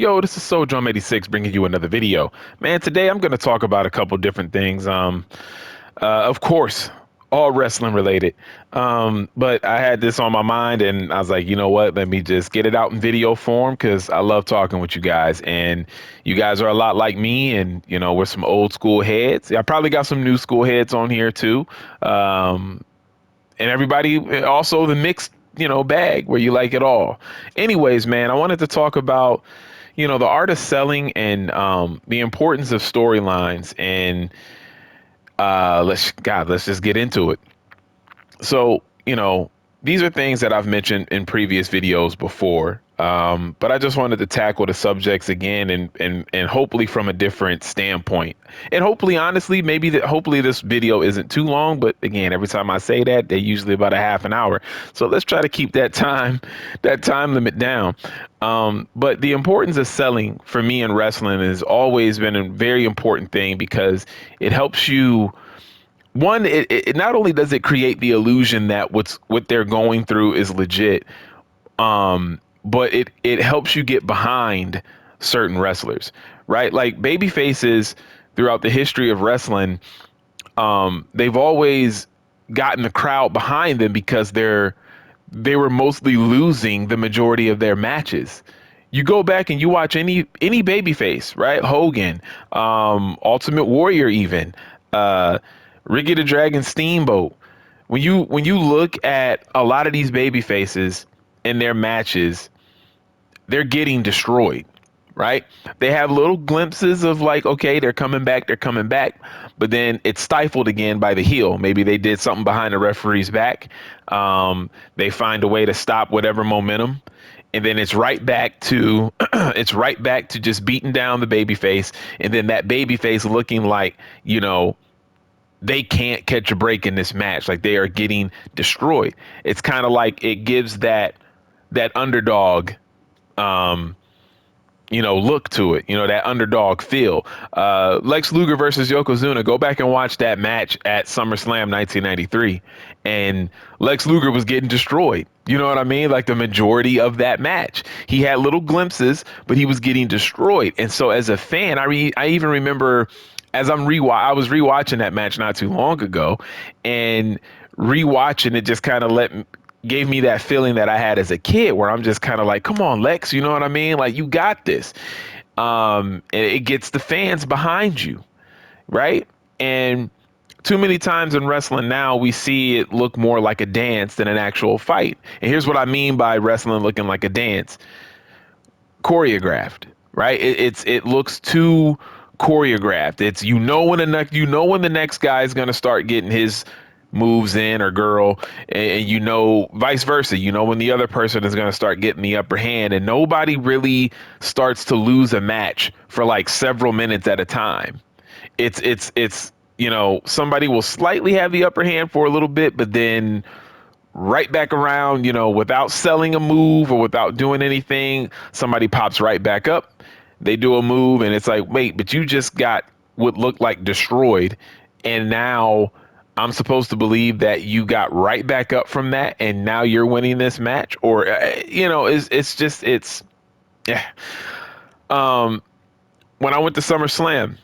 Yo, this is Soul Drum 86 bringing you another video. Man, today I'm going to talk about a couple different things. Of course, all wrestling related. But I had this on my mind and I was like, you know what? Let me just get it out in video form because I love talking with you guys. And you guys are a lot like me and, we're some old school heads. I probably got some new school heads on here too. And everybody also the mixed, bag where you like it all. Anyways, man, I wanted to talk about the art of selling and the importance of storylines. And let's just get into it. So, these are things that I've mentioned in previous videos before. But I just wanted to tackle the subjects again and hopefully from a different standpoint. And hopefully, honestly, hopefully this video isn't too long. But again, every time I say that, they're usually about a half an hour. So let's try to keep that time limit down. But the importance of selling for me in wrestling has always been a very important thing because it helps you. One, it not only does it create the illusion that what they're going through is legit, but it helps you get behind certain wrestlers, right? Like baby faces throughout the history of wrestling, they've always gotten the crowd behind them because they were mostly losing the majority of their matches. You go back and you watch any baby face, right? Hogan, Ultimate Warrior, even Ricky the Dragon Steamboat. When you look at a lot of these baby faces in their matches, they're getting destroyed, right? They have little glimpses of like, okay, they're coming back, but then it's stifled again by the heel. Maybe they did something behind the referee's back. They find a way to stop whatever momentum. And then it's right back to it's right back to just beating down the baby face. And then that baby face looking like, they can't catch a break in this match. Like they are getting destroyed. It's kind of like it gives that underdog look to it, that underdog feel. Lex Luger versus Yokozuna, go back and watch that match at SummerSlam 1993. And Lex Luger was getting destroyed. You know what I mean? Like the majority of that match. He had little glimpses, but he was getting destroyed. And so as a fan, I even remember as I was rewatching that match not too long ago, and rewatching it just kind of gave me that feeling that I had as a kid where I'm just kind of like, come on, Lex, you know what I mean? Like, you got this. And it gets the fans behind you, right? And too many times in wrestling now, we see it look more like a dance than an actual fight. And here's what I mean by wrestling looking like a dance. Choreographed, right? It looks too choreographed. It's when the next guy is going to start getting his moves in, or girl, and vice versa, when the other person is going to start getting the upper hand, and nobody really starts to lose a match for like several minutes at a time. It's somebody will slightly have the upper hand for a little bit, but then right back around, without selling a move or without doing anything, somebody pops right back up. They do a move and it's like, wait, but you just got what looked like destroyed, and now I'm supposed to believe that you got right back up from that, and now you're winning this match, or yeah. When I went to SummerSlam,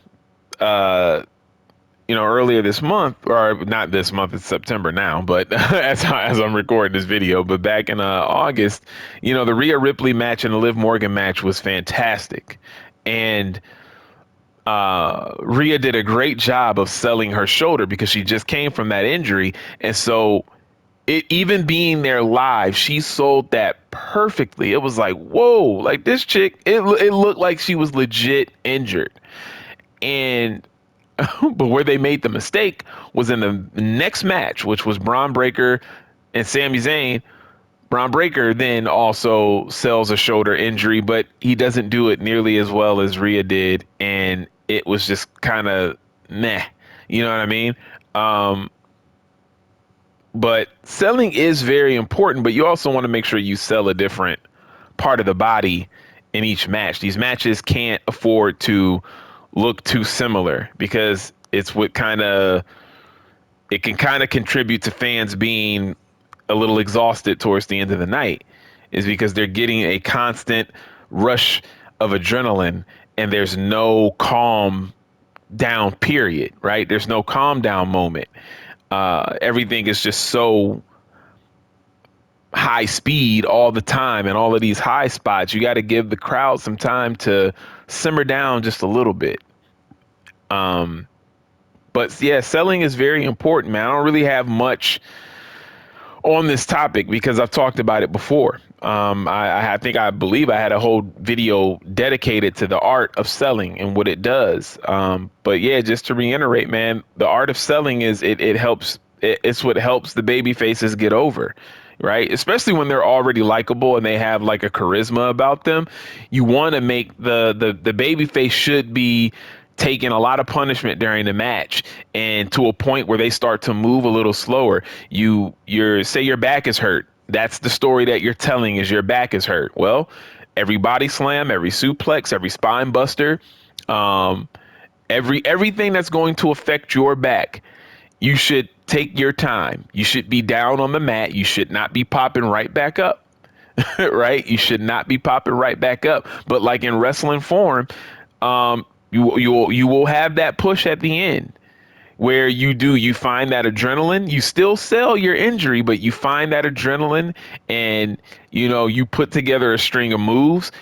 earlier this month, or not this month, it's September now, but as I'm recording this video, but back in August, the Rhea Ripley match and the Liv Morgan match was fantastic, and Rhea did a great job of selling her shoulder because she just came from that injury. And so even being there live, she sold that perfectly. It was like, whoa, like this chick, it looked like she was legit injured. And but where they made the mistake was in the next match, which was Braun Breaker and Sami Zayn. Braun Breaker then also sells a shoulder injury, but he doesn't do it nearly as well as Rhea did. And it was just kind of meh. You know what I mean? But selling is very important, but you also want to make sure you sell a different part of the body in each match. These matches can't afford to look too similar because it can kind of contribute to fans being a little exhausted towards the end of the night, is because they're getting a constant rush of adrenaline, and there's no calm down period, right? There's no calm down moment. Everything is just so high speed all the time, and all of these high spots. You got to give the crowd some time to simmer down just a little bit. But yeah, selling is very important, man. I don't really have much on this topic because I've talked about it before. I believe I had a whole video dedicated to the art of selling and what it does. But yeah, just to reiterate, man, the art of selling is it helps. It's what helps the baby faces get over, right? Especially when they're already likable and they have like a charisma about them. You want to make the baby face should be taking a lot of punishment during the match, and to a point where they start to move a little slower. Say your back is hurt. That's the story that you're telling, is your back is hurt. Well, every body slam, every suplex, every spine buster, everything that's going to affect your back, you should take your time. You should be down on the mat. You should not be popping right back up. Right? You should not be popping right back up. But like in wrestling form, you will have that push at the end where you find that adrenaline. You still sell your injury, but you find that adrenaline, and you put together a string of moves.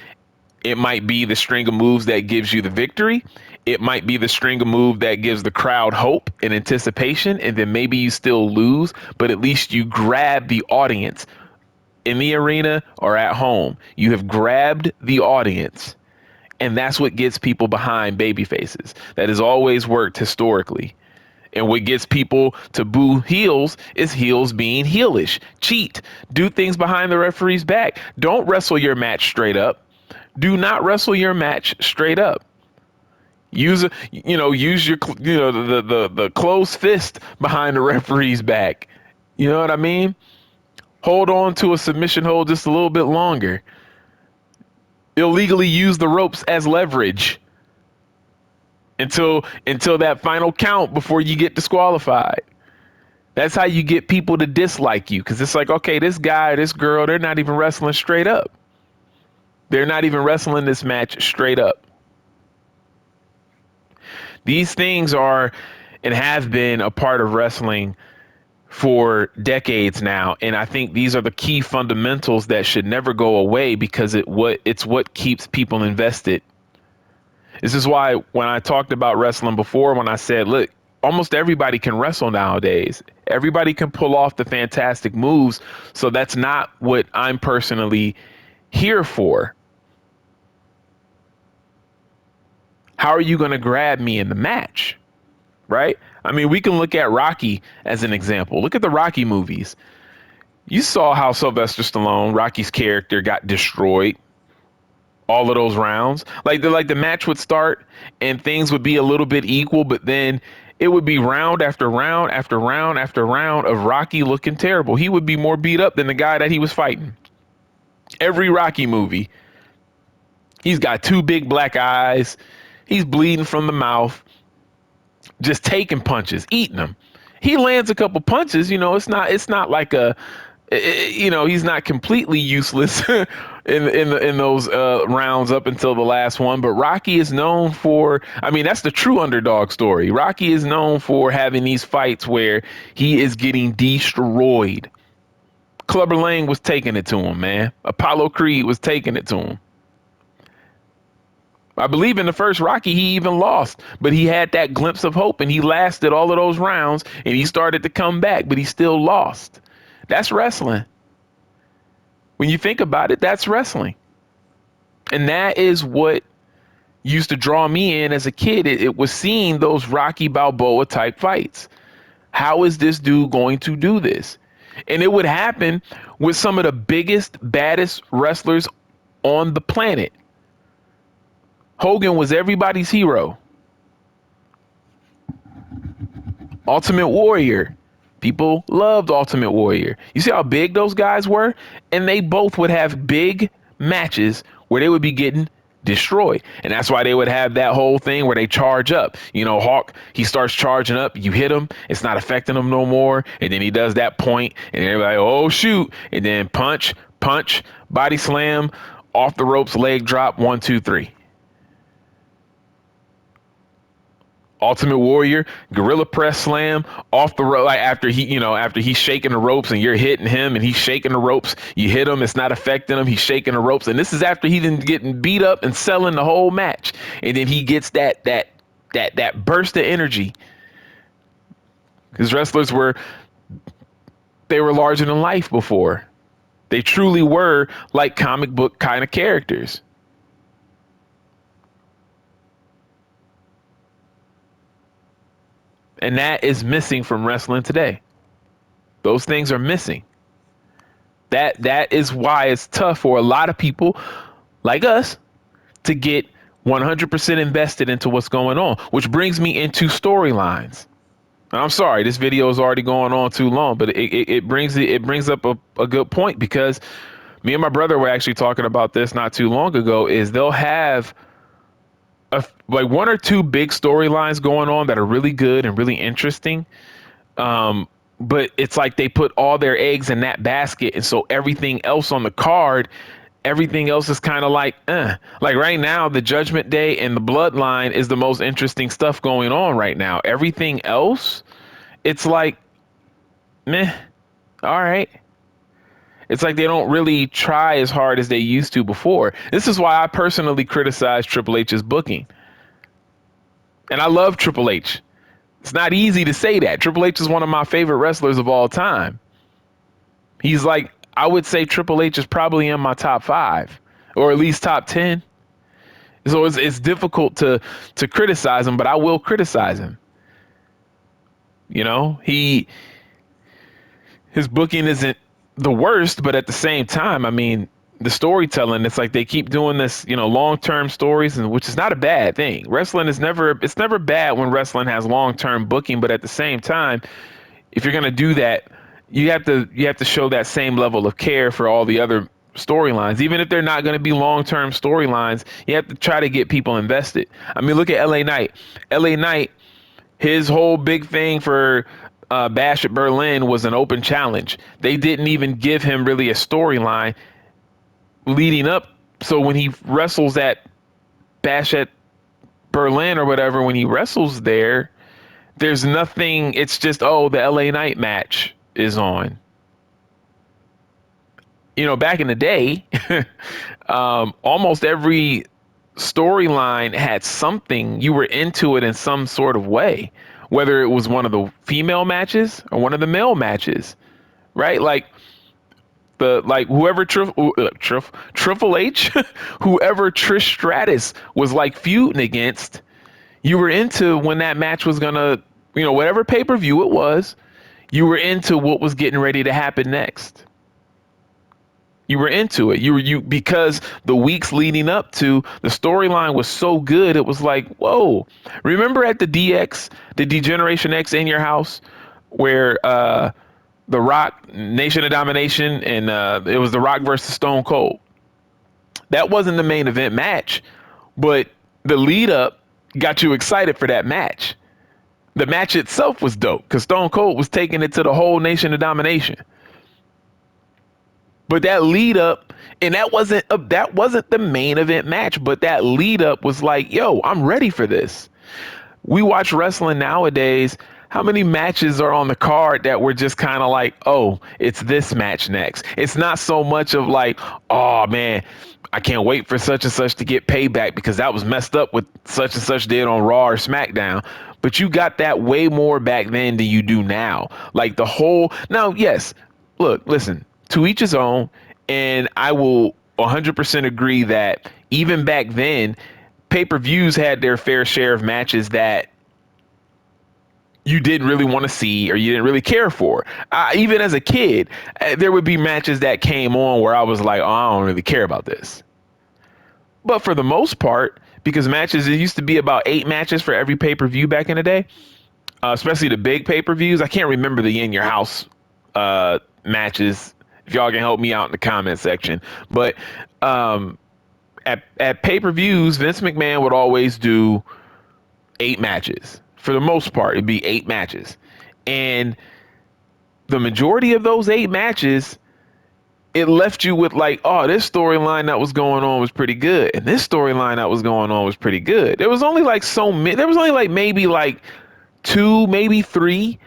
It might be the string of moves that gives you the victory. It might be the string of moves that gives the crowd hope and anticipation, and then maybe you still lose, but at least you grab the audience in the arena or at home. You have grabbed the audience. And that's what gets people behind baby faces. That has always worked historically. And what gets people to boo heels is heels being heelish, cheat, do things behind the referee's back. Don't wrestle your match straight up. Do not wrestle your match straight up. Use your the closed fist behind the referee's back. You know what I mean? Hold on to a submission hold just a little bit longer. Illegally use the ropes as leverage until that final count before you get disqualified. That's how you get people to dislike you, because it's like, okay, this guy or this girl, they're not even wrestling straight up. They're not even wrestling this match straight up. These things are and have been a part of wrestling for decades now, and I think these are the key fundamentals that should never go away, because it's what keeps people invested. This is why when I talked about wrestling before, when I said, look, almost everybody can wrestle nowadays. Everybody can pull off the fantastic moves. So that's not what I'm personally here for. How are you going to grab me in the match? Right? I mean, we can look at Rocky as an example. Look at the Rocky movies. You saw how Sylvester Stallone, Rocky's character, got destroyed all of those rounds. Like the match would start and things would be a little bit equal, but then it would be round after round after round after round of Rocky looking terrible. He would be more beat up than the guy that he was fighting. Every Rocky movie, he's got two big black eyes. He's bleeding from the mouth, just taking punches, eating them. He lands a couple punches, it's not like he's not completely useless in those rounds up until the last one. But Rocky is known for, that's the true underdog story. Rocky is known for having these fights where he is getting destroyed. Clubber Lang was taking it to him, man. Apollo Creed was taking it to him. I believe in the first Rocky, he even lost, but he had that glimpse of hope and he lasted all of those rounds and he started to come back, but he still lost. That's wrestling. When you think about it, that's wrestling. And that is what used to draw me in as a kid. It was seeing those Rocky Balboa type fights. How is this dude going to do this? And it would happen with some of the biggest, baddest wrestlers on the planet. Hogan was everybody's hero. Ultimate Warrior. People loved Ultimate Warrior. You see how big those guys were? And they both would have big matches where they would be getting destroyed. And that's why they would have that whole thing where they charge up. Hawk, he starts charging up. You hit him. It's not affecting him no more. And then he does that point and everybody, oh, shoot. And then punch, body slam, off the ropes, leg drop, 1, 2, 3. Ultimate Warrior, gorilla press slam off the rope. Like after after he's shaking the ropes and you're hitting him and he's shaking the ropes, you hit him, it's not affecting him. He's shaking the ropes, and this is after he didn't getting beat up and selling the whole match, and then he gets that burst of energy. Because wrestlers were larger than life before. They truly were like comic book kind of characters. And that is missing from wrestling today. Those things are missing. That is why it's tough for a lot of people like us to get 100% invested into what's going on, which brings me into storylines. I'm sorry, this video is already going on too long, but it brings up a good point, because me and my brother were actually talking about this not too long ago. Is they'll have like 1 or 2 big storylines going on that are really good and really interesting. But it's like they put all their eggs in that basket. And so everything else on the card, everything else is kind of like, like right now, the Judgment Day and the Bloodline is the most interesting stuff going on right now. Everything else, it's like, meh, all right. It's like they don't really try as hard as they used to before. This is why I personally criticize Triple H's booking. And I love Triple H. It's not easy to say that. Triple H is one of my favorite wrestlers of all time. He's like, I would say Triple H is probably in my top 5, or at least top 10. So it's difficult to criticize him, but I will criticize him. You know, his booking isn't the worst, but at the same time, I mean, the storytelling, it's like they keep doing this, long-term stories, and which is not a bad thing. Wrestling is it's never bad when wrestling has long-term booking, but at the same time, if you're going to do that, you have to show that same level of care for all the other storylines. Even if they're not going to be long-term storylines, you have to try to get people invested. I mean, look at LA Knight. LA Knight, his whole big thing for Bash at Berlin was an open challenge. They didn't even give him really a storyline leading up. So when he wrestles at Bash at Berlin or whatever, when he wrestles there, there's nothing. It's just, the LA Knight match is on. Back in the day, almost every storyline had something. You were into it in some sort of way, whether it was one of the female matches or one of the male matches, right? Like whoever Triple H, whoever Trish Stratus was like feuding against, you were into when that match was gonna, whatever pay-per-view it was, you were into what was getting ready to happen next. You were into it. You because the weeks leading up to the storyline was so good, it was like, whoa. Remember at the D-Generation X in your house, where The Rock, Nation of Domination, and it was The Rock versus Stone Cold. That wasn't the main event match, but the lead up got you excited for that match. The match itself was dope because Stone Cold was taking it to the whole Nation of Domination. But that lead up, and that wasn't the main event match, but that lead up was like, yo, I'm ready for this. We watch wrestling nowadays. How many matches are on the card that we're just kind of like, oh, it's this match next? It's not so much of like, oh man, I can't wait for such and such to get payback because that was messed up what such and such did on Raw or SmackDown. But you got that way more back then than you do now. Like the whole, now, yes, look, listen, to each his own. And I will 100% agree that even back then, pay-per-views had their fair share of matches that you didn't really want to see or you didn't really care for. Even as a kid, there would be matches that came on where I was like, oh, I don't really care about this. But for the most part, because matches, it used to be about 8 matches for every pay-per-view back in the day, especially the big pay-per-views. I can't remember the In Your House matches. If y'all can help me out in the comment section. But at pay-per-views, Vince McMahon would always do 8 matches. For the most part, it'd be 8 matches. And the majority of those 8 matches, it left you with like, oh, this storyline that was going on was pretty good, and this storyline that was going on was pretty good. There was only like so many. There was only like maybe like two, maybe three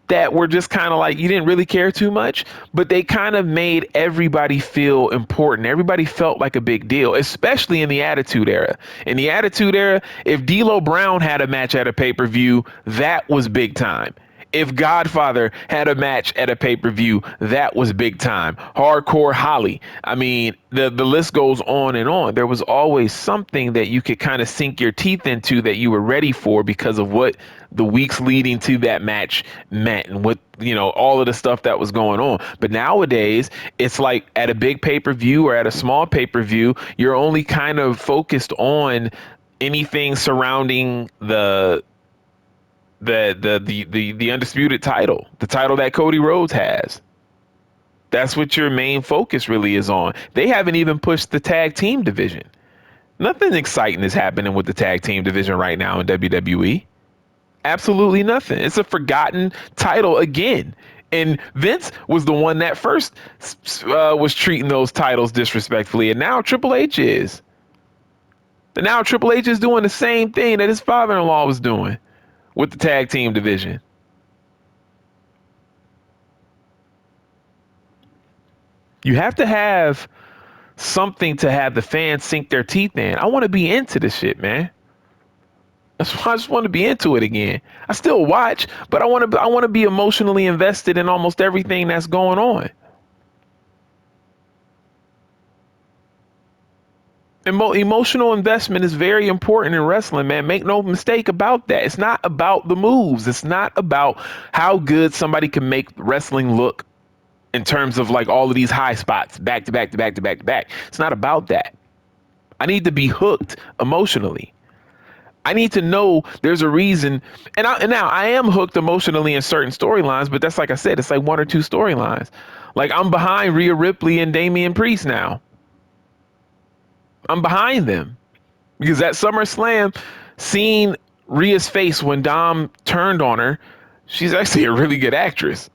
that were just kind of like you didn't really care too much, but they kind of made everybody feel important. Everybody felt like a big deal, especially in the Attitude Era. In the Attitude Era, if D'Lo Brown had a match at a pay-per-view, that was big time. If Godfather had a match at a pay-per-view, that was big time. Hardcore Holly. I mean, the list goes on and on. There was always something that you could kind of sink your teeth into that you were ready for because of what the weeks leading to that match meant and what, you know, all of the stuff that was going on. But nowadays, it's like at a big pay-per-view or at a small pay-per-view, you're only kind of focused on anything surrounding the undisputed title, the title that Cody Rhodes has. That's what your main focus really is on. They haven't even pushed the tag team division. Nothing exciting is happening with the tag team division right now in WWE. Absolutely nothing. It's a forgotten title again. And Vince was the one that first was treating those titles disrespectfully. And now Triple H is. And now Triple H is doing the same thing that his father-in-law was doing with the tag team division. You have to have something to have the fans sink their teeth in. I want to be into this shit, man. That's why I just want to be into it again. I still watch, but I want to be emotionally invested in almost everything that's going on. Emotional investment is very important in wrestling, man. Make no mistake about that. It's not about the moves. It's not about how good somebody can make wrestling look in terms of like all of these high spots back to back to back to back to back. It's not about that. I need to be hooked emotionally. I need to know there's a reason. And now I am hooked emotionally in certain storylines, but that's like I said, it's like one or two storylines. Like I'm behind Rhea Ripley and Damian Priest now. I'm behind them because at SummerSlam, seeing Rhea's face when Dom turned on her, she's actually a really good actress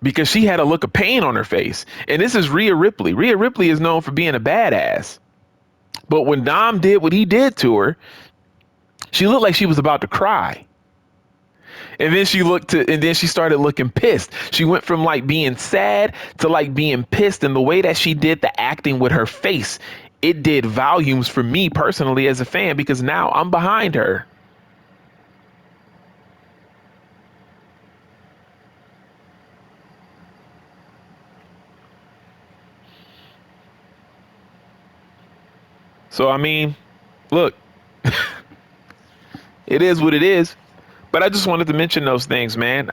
because she had a look of pain on her face. And this is Rhea Ripley. Rhea Ripley is known for being a badass. But when Dom did what he did to her, she looked like she was about to cry. And then she started looking pissed. She went from like being sad to like being pissed. And the way that she did the acting with her face, it did volumes for me personally as a fan because now I'm behind her. So, I mean, look, it is what it is. But I just wanted to mention those things, man.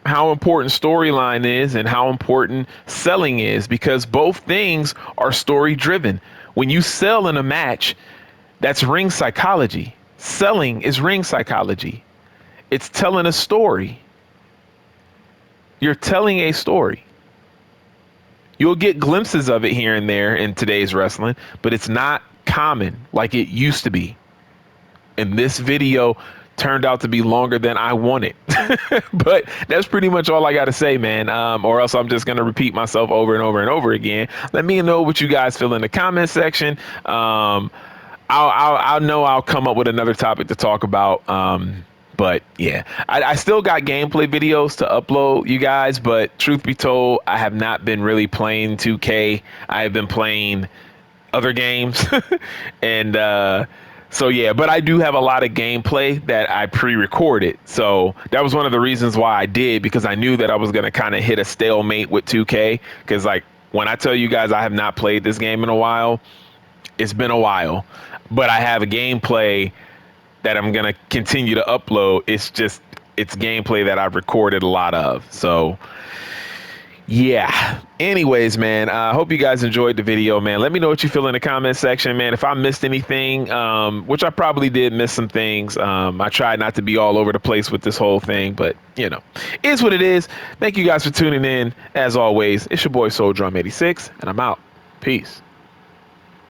How important storyline is and how important selling is, because both things are story driven. When you sell in a match, that's ring psychology. Selling is ring psychology. It's telling a story. You're telling a story. You'll get glimpses of it here and there in today's wrestling, but it's not common like it used to be. And this video turned out to be longer than I wanted. But that's pretty much all I got to say, man. Or else I'm just going to repeat myself over and over and over again. Let me know what you guys feel in the comment section. I'll know I'll come up with another topic to talk about. But yeah, I still got gameplay videos to upload, you guys. But truth be told, I have not been really playing 2K. I have been playing other games. And so yeah, but I do have a lot of gameplay that I pre-recorded. So that was one of the reasons why I did, because I knew that I was going to kind of hit a stalemate with 2K. Because like when I tell you guys I have not played this game in a while, it's been a while. But I have a gameplay that I'm going to continue to upload. It's gameplay that I've recorded a lot of. So yeah. Anyways, man, I hope you guys enjoyed the video, man. Let me know what you feel in the comment section, man. If I missed anything, which I probably did miss some things. I tried not to be all over the place with this whole thing, but you know, it is what it is. Thank you guys for tuning in. As always, it's your boy Soul Drum 86, and I'm out. Peace.